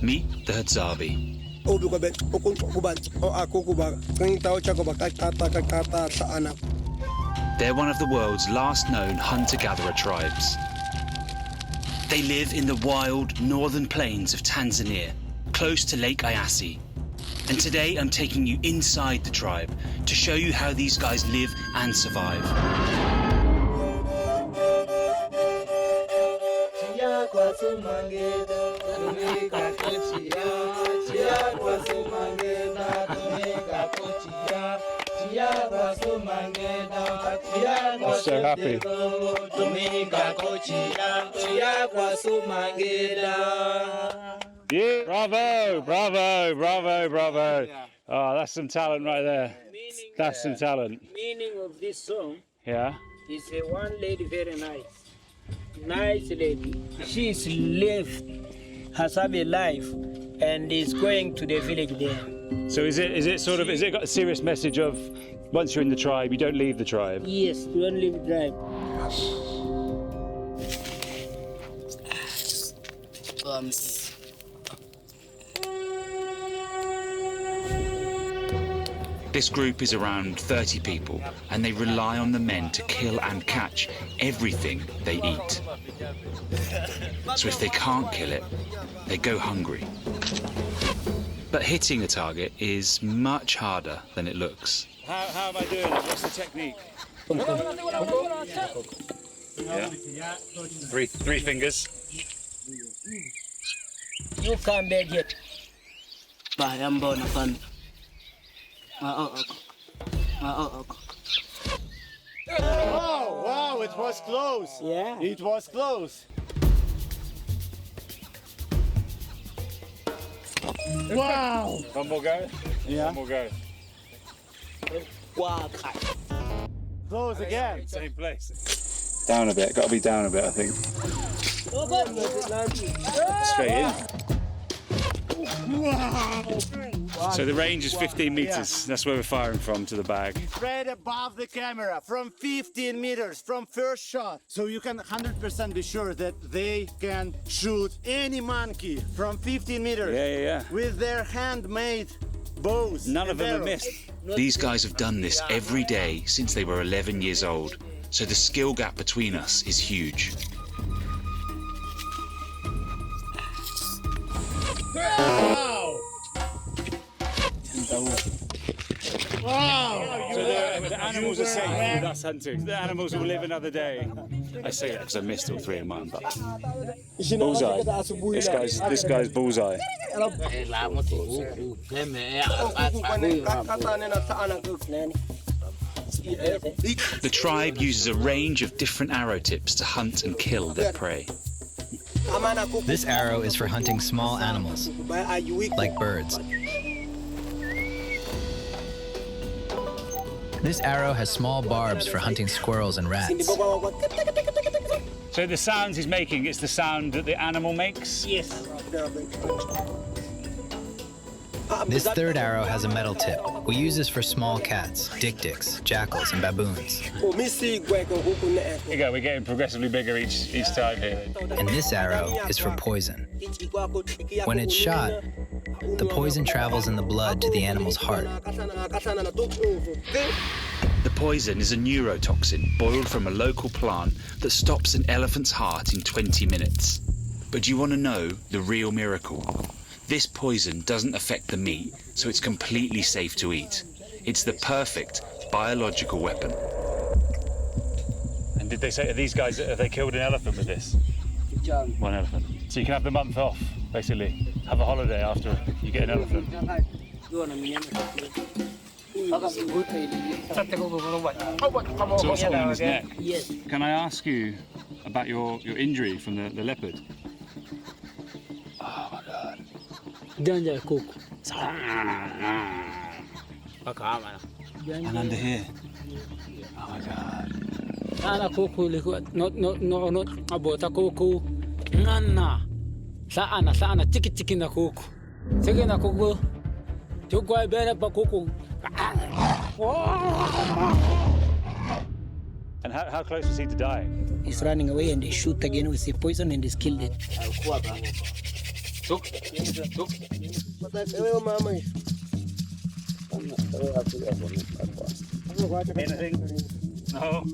Meet the Hadzabi. They're one of the world's last known hunter-gatherer tribes. They live in the wild northern plains of Tanzania, close to Lake Eyasi. And today I'm taking you inside the tribe to show you how these guys live and survive. I'm so happy. Yeah. Bravo, bravo, bravo, bravo. Oh, that's some talent right there. That's some talent. Meaning of this song, Yeah. is one lady very nice. Nice lady. She's lived Hadza life and is going to the village there. So is it got a serious message of once you're in the tribe, you don't leave the tribe? Yes, don't leave the tribe. This group is around 30 people, and they rely on the men to kill and catch everything they eat. So if they can't kill it, they go hungry. But hitting a target is much harder than it looks. How am I doing it? What's the technique? Yeah. Three fingers. You come back yet. Oh, wow, it was close. Yeah. It was close. Wow. One more go? Yeah. One more go. Close again. Same place. Down a bit, gotta be down a bit, I think. Straight in. Wow. So the range is 15 meters. That's where we're firing from, to the bag. Straight above the camera from 15 meters from first shot. So you can 100% be sure that they can shoot any monkey from 15 meters. Yeah. With their handmade bows. None of and them have arrows. missed. These guys have done this every day since they were 11 years old, so the skill gap between us is huge. Wow! Wow! So the animals are safe with us hunting. The animals will live another day. I say that because I missed all three of mine, but bullseye. This guy's bullseye. The tribe uses a range of different arrow tips to hunt and kill their prey. This arrow is for hunting small animals, like birds. This arrow has small barbs for hunting squirrels and rats. So the sounds he's making, it's the sound that the animal makes? Yes. This third arrow has a metal tip. We use this for small cats, dik-diks, jackals, and baboons. Here you go, we're getting progressively bigger each time here. And this arrow is for poison. When it's shot, the poison travels in the blood to the animal's heart. The poison is a neurotoxin boiled from a local plant that stops an elephant's heart in 20 minutes. But do you want to know the real miracle? This poison doesn't affect the meat, so it's completely safe to eat. It's the perfect biological weapon. And did they say, these guys, have they killed an elephant with this? One elephant. So you can have the month off, basically. Have a holiday after you get an elephant. So what's on his neck? Yes. Can I ask you about your injury from the leopard? Oh my God. Danger cook. And under here. Oh my God. Ana kuku liku no abota kuku nana sana tiki na kuku tiki na kuku chukwa bere pa kuku. And how close was he to dying? He's running away and they shoot again with the poison and he's killed it. Anything? No.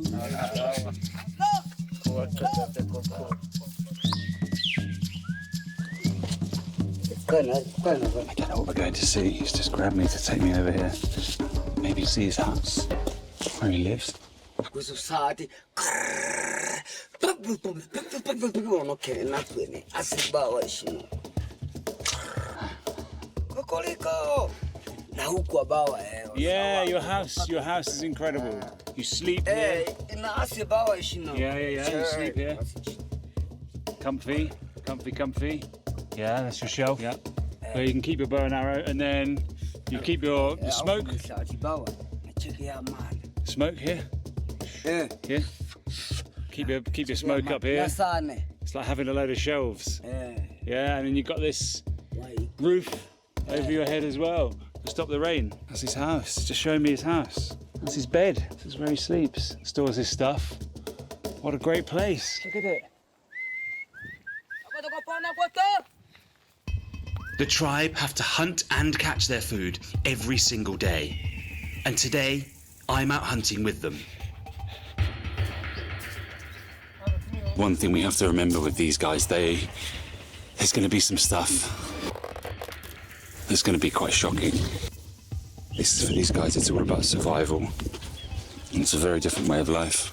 I don't know what we're going to see. He's just grabbed me to take me over here. Maybe see his house, where he lives. Yeah, your house is incredible. You sleep here. Yeah. You sleep here. Comfy. Yeah, that's your shelf. Yeah. Where you can keep your bow and arrow, and then you keep your smoke. Smoke here. Here. Keep your smoke up here. It's like having a load of shelves. Yeah, and then you've got this roof over your head as well to stop the rain. That's his house. Just showing me his house. That's his bed. This is where he sleeps. Stores his stuff. What a great place. Look at it. The tribe have to hunt and catch their food every single day. And today, I'm out hunting with them. One thing we have to remember with these guys, there's going to be some stuff that's going to be quite shocking. For these guys, it's all about survival. And it's a very different way of life.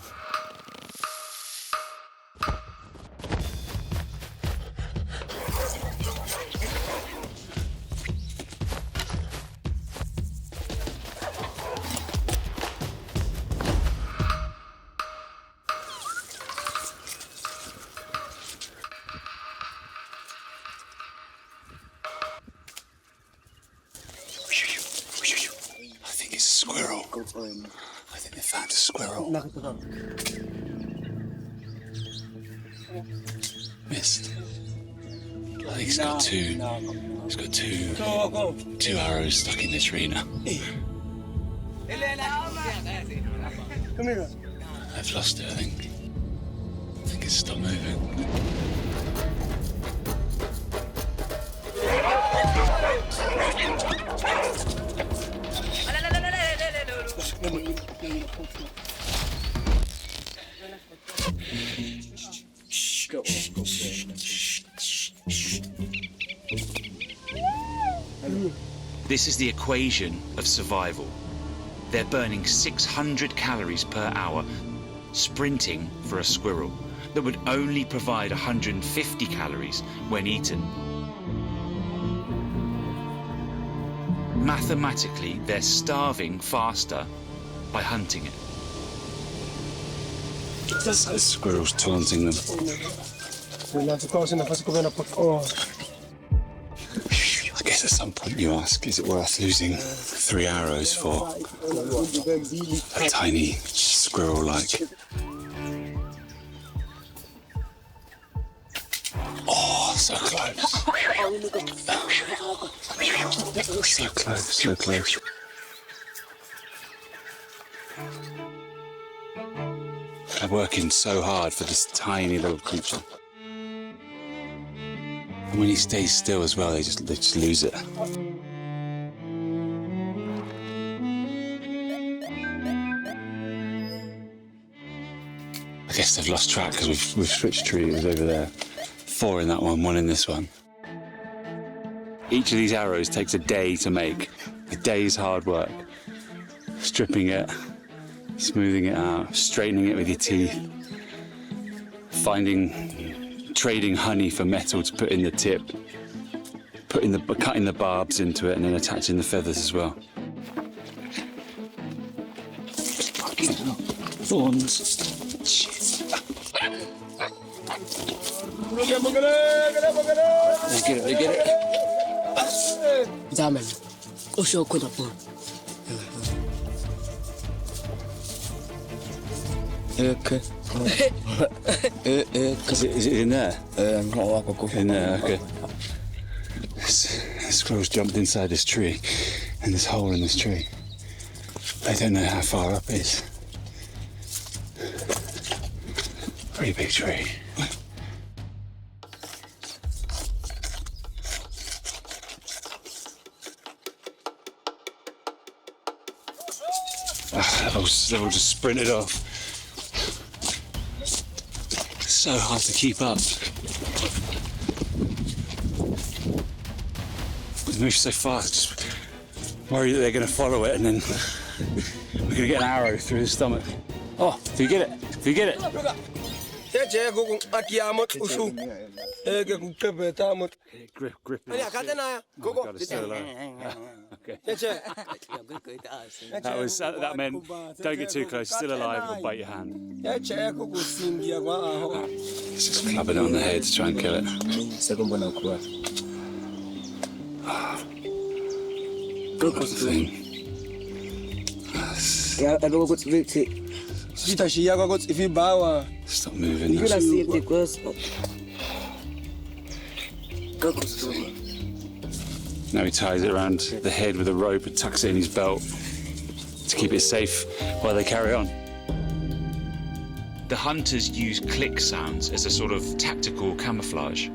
I think it's a squirrel. I think they found a squirrel. Missed. I think he's got two. He's got two arrows stuck in the tree now. I've lost it, I think. I think it's stopped moving. This is the equation of survival. They're burning 600 calories per hour, sprinting for a squirrel that would only provide 150 calories when eaten. Mathematically, they're starving faster by hunting it. The squirrel's taunting them. I guess at some point you ask, is it worth losing 3 arrows for a tiny squirrel like? Oh, so close. So close, so close. I'm working so hard for this tiny little creature. And when he stays still as well, they just lose it. I guess they've lost track because we've switched trees over there. 4 in that one, 1 in this one. Each of these arrows takes a day to make. A day's hard work. Stripping it, smoothing it out, straightening it with your teeth, trading honey for metal to put in the tip, cutting the barbs into it, and then attaching the feathers as well. Fucking hell. Thorns. Shit. They get it. Zaman. Usho ko na po. Okay. Is it in there? In there, okay. This squirrel's jumped inside this tree, and this hole in this tree. I don't know how far up it is. Pretty big tree. They've all just sprinted off. It's so hard to keep up. They move so fast. Just worry that they're going to follow it, and then we're going to get an arrow through the stomach. Oh, do you get it? Do you get it? Grip it. Oh my God, it's still alive. Okay. That meant don't get too close. Still alive, it'll bite your hand. It's just clubbing it on the head to try and kill it. Poor thing. Stop moving. Now he ties it around the head with a rope and tucks it in his belt to keep it safe while they carry on. The hunters use click sounds as a sort of tactical camouflage.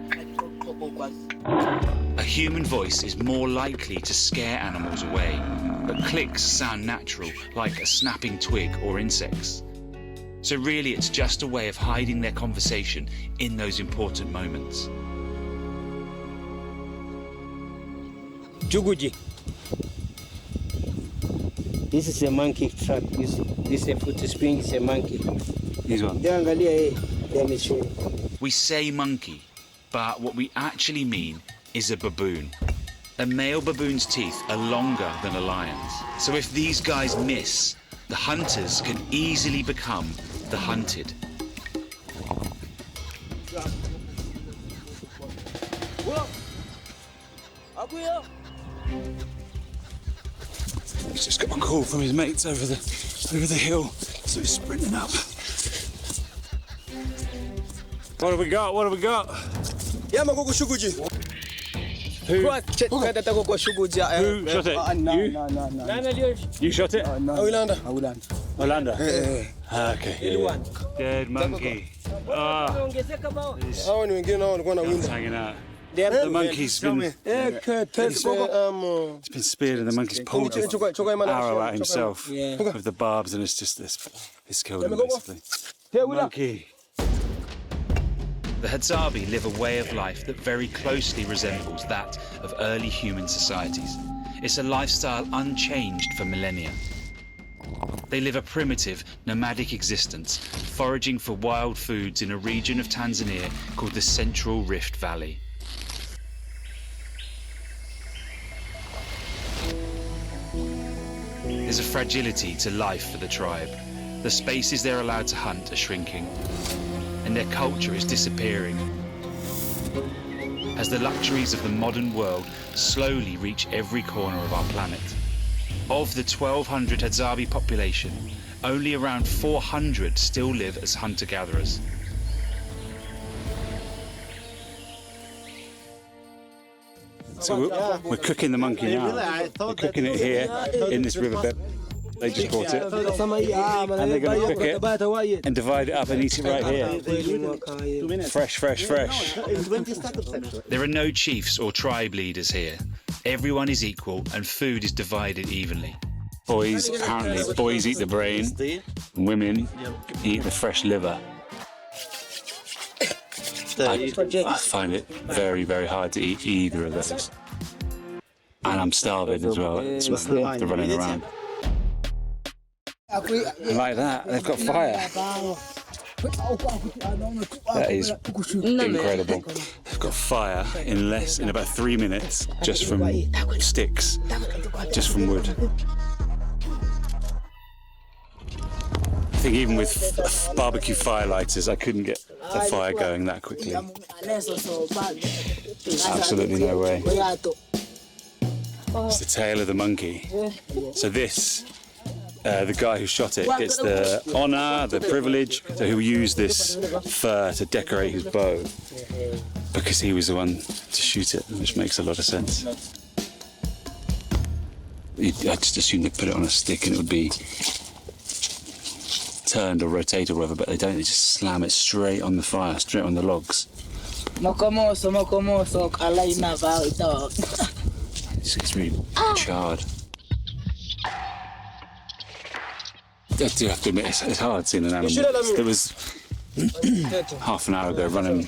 A human voice is more likely to scare animals away, but clicks sound natural, like a snapping twig or insects. So really, it's just a way of hiding their conversation in those important moments. Juguji. This is a monkey trap. This is a foot spring, it's a monkey. This one? We say monkey, but what we actually mean is a baboon. A male baboon's teeth are longer than a lion's. So if these guys miss, the hunters can easily become the hunted. He's just got a call from his mates over the hill, so he's sprinting up. What have we got? What have we got? Who shot it? You? You shot it? Olanda. Okay. Dead monkey. Ah. He's hanging out. The monkey's been speared, and the monkey's pulled an arrow at himself with the barbs, and it's just it's killed him basically. Monkey. The Hadzabi live a way of life that very closely resembles that of early human societies. It's a lifestyle unchanged for millennia. They live a primitive, nomadic existence, foraging for wild foods in a region of Tanzania called the Central Rift Valley. There's a fragility to life for the tribe. The spaces they're allowed to hunt are shrinking, and their culture is disappearing as the luxuries of the modern world slowly reach every corner of our planet. Of the 1,200 Hadzabi population, only around 400 still live as hunter-gatherers. So we're cooking the monkey now. We're cooking it here in this riverbed. They just caught it, and they're going to cook it and divide it up and eat it right here. Fresh, fresh, fresh. There are no chiefs or tribe leaders here. Everyone is equal and food is divided evenly. Apparently boys eat the brain, and women eat the fresh liver. I find it very, very hard to eat either of those. And I'm starving as well, after running around. And like that, they've got fire. That is incredible. They've got fire in about 3 minutes, just from sticks, just from wood. I think even with barbecue fire lighters, I couldn't get a fire going that quickly. Absolutely no way. It's the tail of the monkey. So this, the guy who shot it gets the honour, the privilege, so he'll use this fur to decorate his bow because he was the one to shoot it, which makes a lot of sense. I just assumed they'd put it on a stick and it would be turned or rotate or whatever, but they don't. They just slam it straight on the fire, straight on the logs. It's really charred. I do have to admit, it's hard seeing an animal. It was half an hour ago running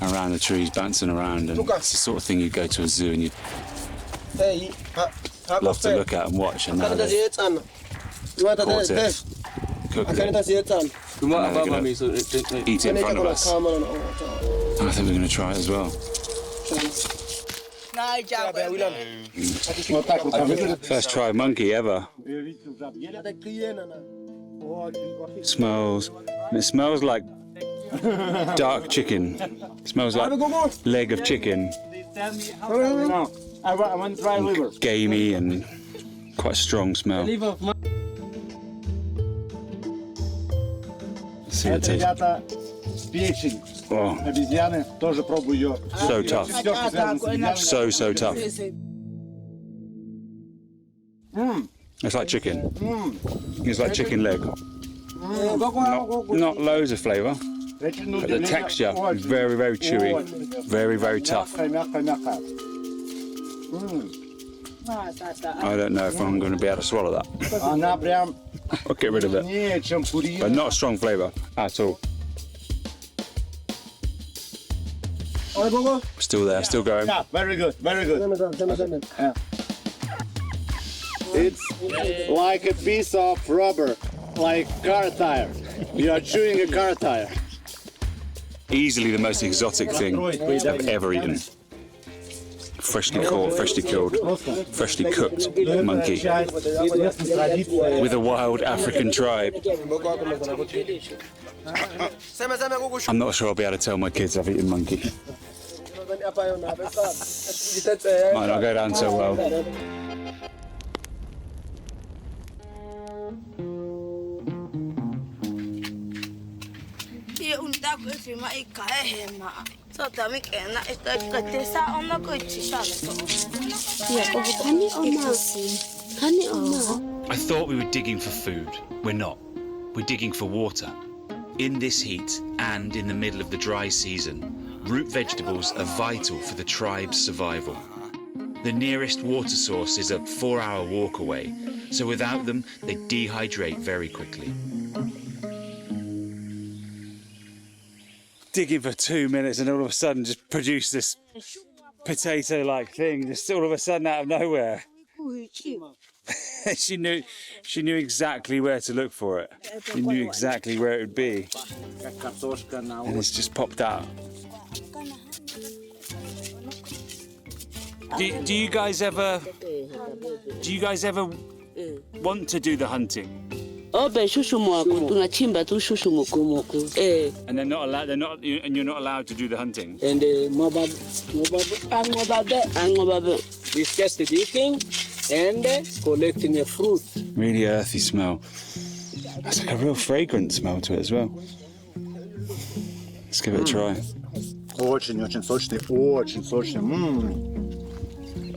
around the trees, bouncing around, and it's the sort of thing you'd go to a zoo and you'd love to look at and watch, and now they've caught it, cooked it, and now they're going to eat it in front of us. And I think we're going to try it as well. First try monkey ever. It smells like dark chicken. It smells like leg of chicken. I want to try liver. Gamey and quite a strong smell. Let's see what it tastes. Печень. Oh, Обезьяны тоже пробую ее. so tough. So tough. It's like chicken. It's like chicken leg. Not loads of flavour, but the texture is very, very chewy. Very, very tough. I don't know if I'm going to be able to swallow that. I'll get rid of it. But not a strong flavour at all. Still there, still going. Yeah, very good, very good. Yeah. It's like a piece of rubber, like car tire. You are chewing a car tire. Easily the most exotic thing I've ever eaten. Freshly caught, freshly killed, freshly cooked monkey with a wild African tribe. I'm not sure I'll be able to tell my kids I've eaten monkey. Might not go down so well. I thought we were digging for food. We're not. We're digging for water. In this heat and in the middle of the dry season, root vegetables are vital for the tribe's survival. The nearest water source is a 4-hour walk away, so without them, they dehydrate very quickly. Digging for 2 minutes and all of a sudden just produce this potato-like thing, just all of a sudden out of nowhere. She knew exactly where to look for it. She knew exactly where it would be. And it's just popped out. Do you guys ever want to do the hunting? And they're not allowed. And you're not allowed to do the hunting. It's just eating and collecting a fruit. Really earthy smell. That's like a real fragrant smell to it as well. Let's give it a try. Очень сочный, очень сочный.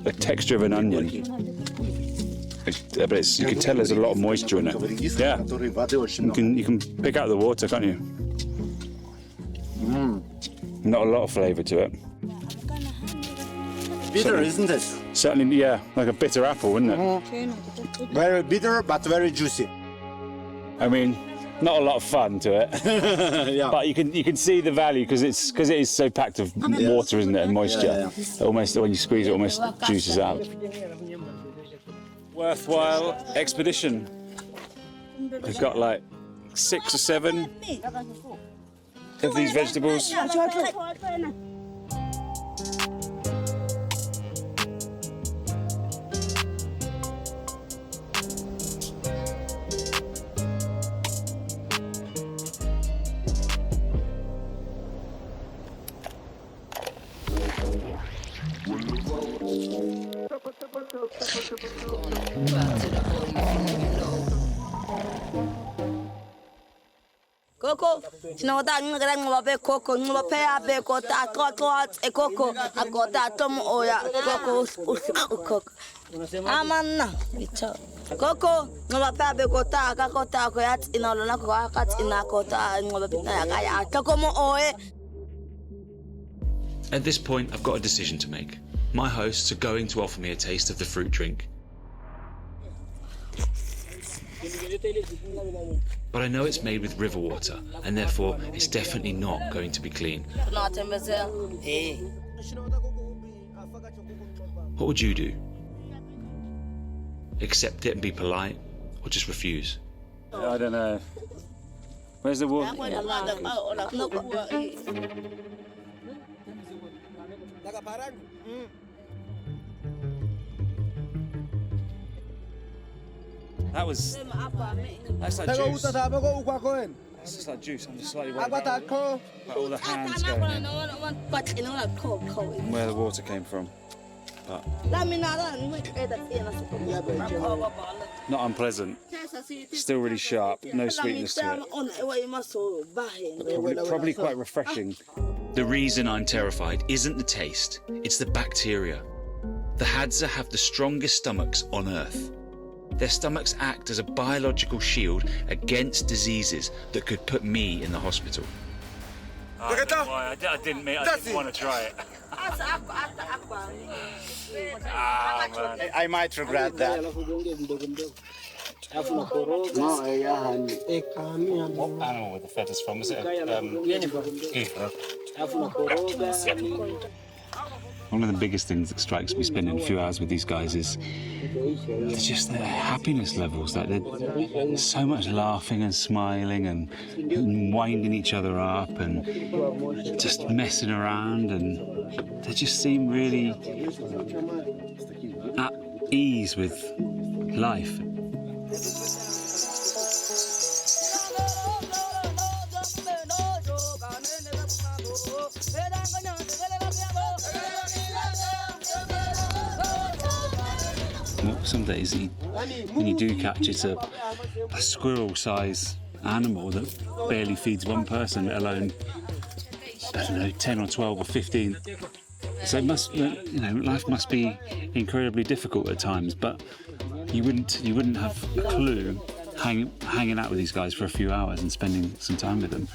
The texture of an onion. But you can tell there's a lot of moisture in it. Yeah. You can pick out the water, can't you? Not a lot of flavour to it. Bitter, isn't it? Certainly, yeah, like a bitter apple, wouldn't it? Very bitter, but very juicy. I mean, not a lot of fun to it. Yeah. But you can see the value because it is so packed of water, isn't it, and moisture. It almost, when you squeeze it, almost juices out. Worthwhile expedition. We've got like 6 or 7 of these vegetables. Coco, no that ngara be coco, no pay be kota clot e coco, a kota tom oya coco coco. Amanna, Coco, no pay be kota ka kota ko yat inolona ko kat inakota ngoba pitna ya tokomo oe. At this point, I've got a decision to make. My hosts are going to offer me a taste of the fruit drink. But I know it's made with river water, and therefore it's definitely not going to be clean. What would you do? Accept it and be polite, or just refuse? I don't know. Where's the water? That's like juice. That's just like juice. I'm just slightly worried about all the hands going in and where the water came from. But not unpleasant. Still really sharp. No sweetness to it. Probably quite refreshing. The reason I'm terrified isn't the taste, it's the bacteria. The Hadza have the strongest stomachs on Earth. Their stomachs act as a biological shield against diseases that could put me in the hospital. I didn't want to try it. I might regret that. Animal with the feathers from, is it? One of the biggest things that strikes me spending a few hours with these guys is just their happiness levels. Like there's so much laughing and smiling and winding each other up and just messing around, and they just seem really at ease with life. Some days, when you do catch, it's a squirrel-size animal that barely feeds one person, let alone, I don't know, 10 or 12 or 15. So it must, life must be incredibly difficult at times. But you wouldn't have a clue hanging out with these guys for a few hours and spending some time with them.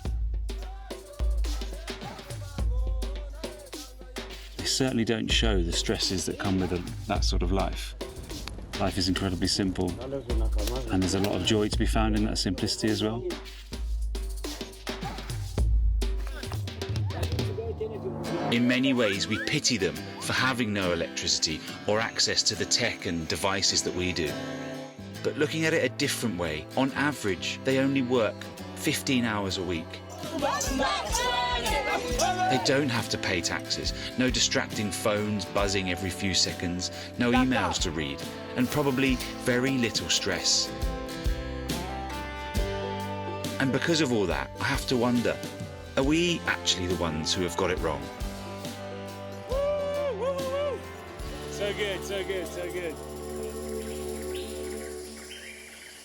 They certainly don't show the stresses that come with that sort of life. Life is incredibly simple, and there's a lot of joy to be found in that simplicity as well. In many ways, we pity them for having no electricity or access to the tech and devices that we do. But looking at it a different way, on average, they only work 15 hours a week. They don't have to pay taxes, no distracting phones buzzing every few seconds, no emails to read, and probably very little stress. And because of all that, I have to wonder, are we actually the ones who have got it wrong? So good, so good, so good.